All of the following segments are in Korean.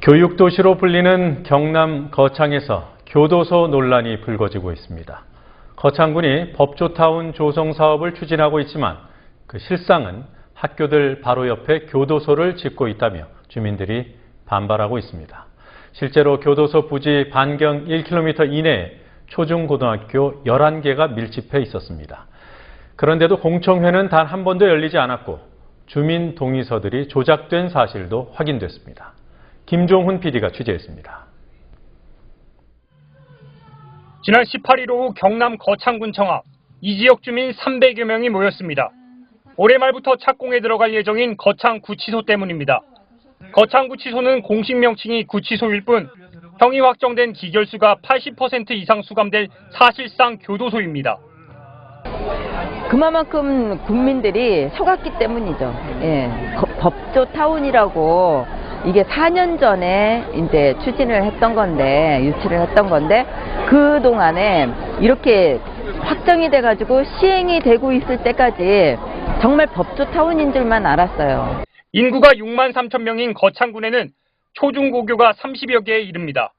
교육도시로 불리는 경남 거창에서 교도소 논란이 불거지고 있습니다. 거창군이 법조타운 조성 사업을 추진하고 있지만 그 실상은 학교들 바로 옆에 교도소를 짓고 있다며 주민들이 반발하고 있습니다. 실제로 교도소 부지 반경 1km 이내에 초중고등학교 11개가 밀집해 있었습니다. 그런데도 공청회는 단 한 번도 열리지 않았고 주민 동의서들이 조작된 사실도 확인됐습니다. 김종훈 PD가 취재했습니다. 지난 18일 오후 경남 거창군청 앞 이 지역 주민 300여 명이 모였습니다. 올해 말부터 착공에 들어갈 예정인 거창구치소 때문입니다. 거창구치소는 공식 명칭이 구치소일 뿐 형이 확정된 기결수가 80% 이상 수감될 사실상 교도소입니다. 그만큼 국민들이 속았기 때문이죠. 예, 법조타운이라고 이게 4년 전에 이제 추진을 했던 건데, 유치를 했던 건데, 그 동안에 이렇게 확정이 돼가지고 시행이 되고 있을 때까지 정말 법조타운인 줄만 알았어요. 인구가 6만 3천 명인 거창군에는 초중고교가 30여 개에 이릅니다.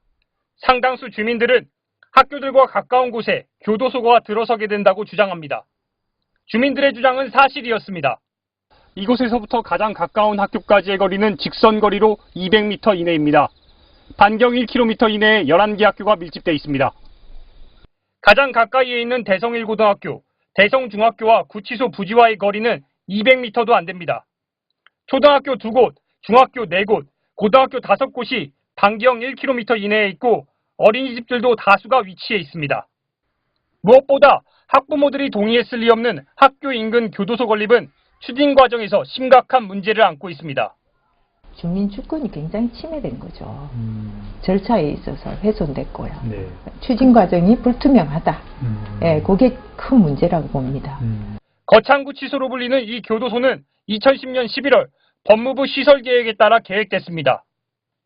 상당수 주민들은 학교들과 가까운 곳에 교도소가 들어서게 된다고 주장합니다. 주민들의 주장은 사실이었습니다. 이곳에서부터 가장 가까운 학교까지의 거리는 직선 거리로 200m 이내입니다. 반경 1km 이내에 11개 학교가 밀집돼 있습니다. 가장 가까이에 있는 대성1고등학교, 대성중학교와 구치소 부지와의 거리는 200m도 안 됩니다. 초등학교 2곳, 중학교 4곳, 고등학교 5곳이 반경 1km 이내에 있고 어린이집들도 다수가 위치해 있습니다. 무엇보다 학부모들이 동의했을 리 없는 학교 인근 교도소 건립은 추진 과정에서 심각한 문제를 안고 있습니다. 주민 주권이 굉장히 침해된 거죠. 절차에 있어서 훼손됐고요. 네. 추진 과정이 불투명하다. 예, 그게 큰 문제라고 봅니다. 거창구치소로 불리는 이 교도소는 2010년 11월 법무부 시설계획에 따라 계획됐습니다.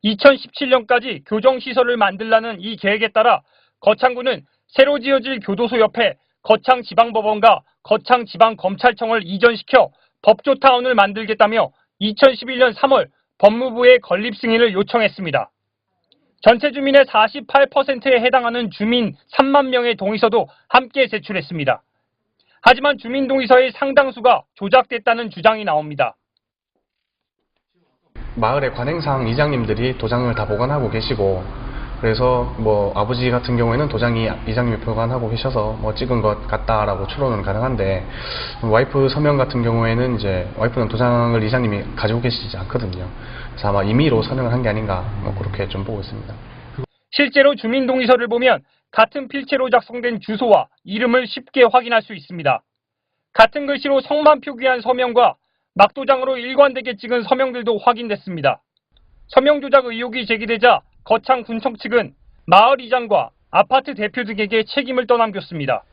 2017년까지 교정시설을 만들라는 이 계획에 따라 거창구는 새로 지어질 교도소 옆에 거창지방법원과 거창지방검찰청을 이전시켜 법조타운을 만들겠다며 2011년 3월 법무부에 건립 승인을 요청했습니다. 전체 주민의 48%에 해당하는 주민 3만 명의 동의서도 함께 제출했습니다. 하지만 주민 동의서의 상당수가 조작됐다는 주장이 나옵니다. 마을의 관행상 이장님들이 도장을 다 보관하고 계시고, 그래서 뭐 아버지 같은 경우에는 도장이 이장님이 보관하고 계셔서 뭐 찍은 것 같다라고 추론은 가능한데, 와이프 서명 같은 경우에는 이제 와이프는 도장을 이장님이 가지고 계시지 않거든요. 그래서 아마 임의로 서명을 한 게 아닌가, 뭐 그렇게 좀 보고 있습니다. 실제로 주민 동의서를 보면 같은 필체로 작성된 주소와 이름을 쉽게 확인할 수 있습니다. 같은 글씨로 성만 표기한 서명과 막도장으로 일관되게 찍은 서명들도 확인됐습니다. 서명 조작 의혹이 제기되자 거창군청 측은 마을 이장과 아파트 대표 등에게 책임을 떠넘겼습니다.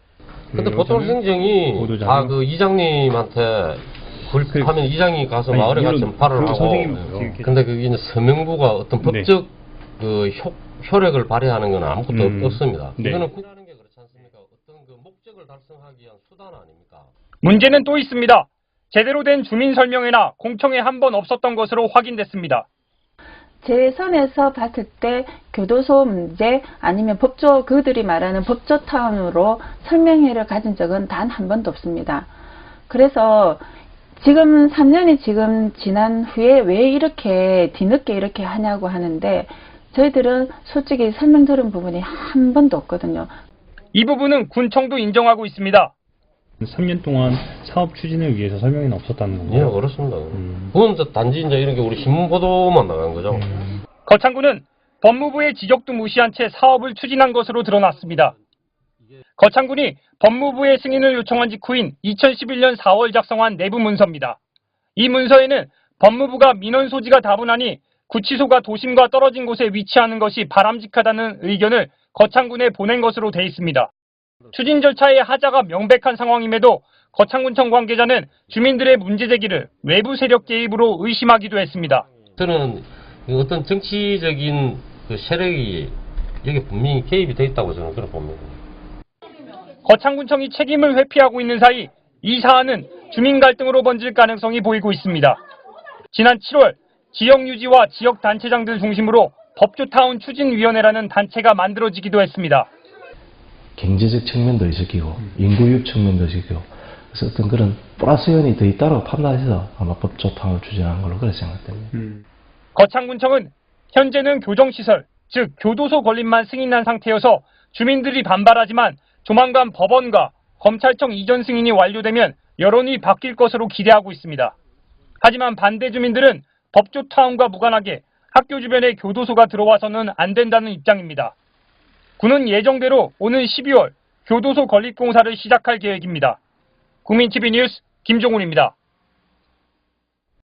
근데 보통 행정이 다 그 이장님한테 하면 이장이 가서 마을에 가서 전파를 하고, 근데 그게 이제 서명부가 어떤 법적 그 효력을 발휘하는 건 아무것도 없습니다. 이거는 국가라는 게 그렇지 않습니까? 어떤 그 목적을 달성하기 위한 수단 아닙니까? 문제는 또 있습니다. 제대로 된 주민 설명회나 공청회 한 번 없었던 것으로 확인됐습니다. 제 선에서 봤을 때 교도소 문제 아니면 그들이 말하는 법조타운으로 설명회를 가진 적은 단 한 번도 없습니다. 그래서 지금 3년이 지금 지난 후에 왜 이렇게 뒤늦게 이렇게 하냐고 하는데, 저희들은 솔직히 설명 들은 부분이 한 번도 없거든요. 이 부분은 군청도 인정하고 있습니다. 3년 동안 사업 추진을 위해서 설명회는 없었다는 건가요? 예, 그렇습니다. 그건 단지 이제 이런 게 우리 신문 보도만 나간 거죠. 거창군은 법무부의 지적도 무시한 채 사업을 추진한 것으로 드러났습니다. 거창군이 법무부의 승인을 요청한 직후인 2011년 4월 작성한 내부 문서입니다. 이 문서에는 법무부가 민원 소지가 다분하니 구치소가 도심과 떨어진 곳에 위치하는 것이 바람직하다는 의견을 거창군에 보낸 것으로 돼 있습니다. 추진 절차의 하자가 명백한 상황임에도 거창군청 관계자는 주민들의 문제 제기를 외부 세력 개입으로 의심하기도 했습니다. 저는 어떤 정치적인 그 세력이 여기 분명히 개입이 돼 있다고 저는 그렇게 봅니다. 거창군청이 책임을 회피하고 있는 사이 이 사안은 주민 갈등으로 번질 가능성이 보이고 있습니다. 지난 7월 지역 유지와 지역 단체장들 중심으로 법조타운 추진위원회라는 단체가 만들어지기도 했습니다. 경제적 측면도 있었고 인구유입 측면도 있었고 그래서 어떤 그런 플러스 요인이 더 있다고 판단해서 아마 법조타운을 추진한 걸로 그렇게 생각됩니다. 거창군청은 현재는 교정시설, 즉 교도소 건립만 승인한 상태여서 주민들이 반발하지만 조만간 법원과 검찰청 이전 승인이 완료되면 여론이 바뀔 것으로 기대하고 있습니다. 하지만 반대 주민들은 법조타운과 무관하게 학교 주변에 교도소가 들어와서는 안 된다는 입장입니다. 군은 예정대로 오는 12월 교도소 건립 공사를 시작할 계획입니다. 국민TV 뉴스 김종훈입니다.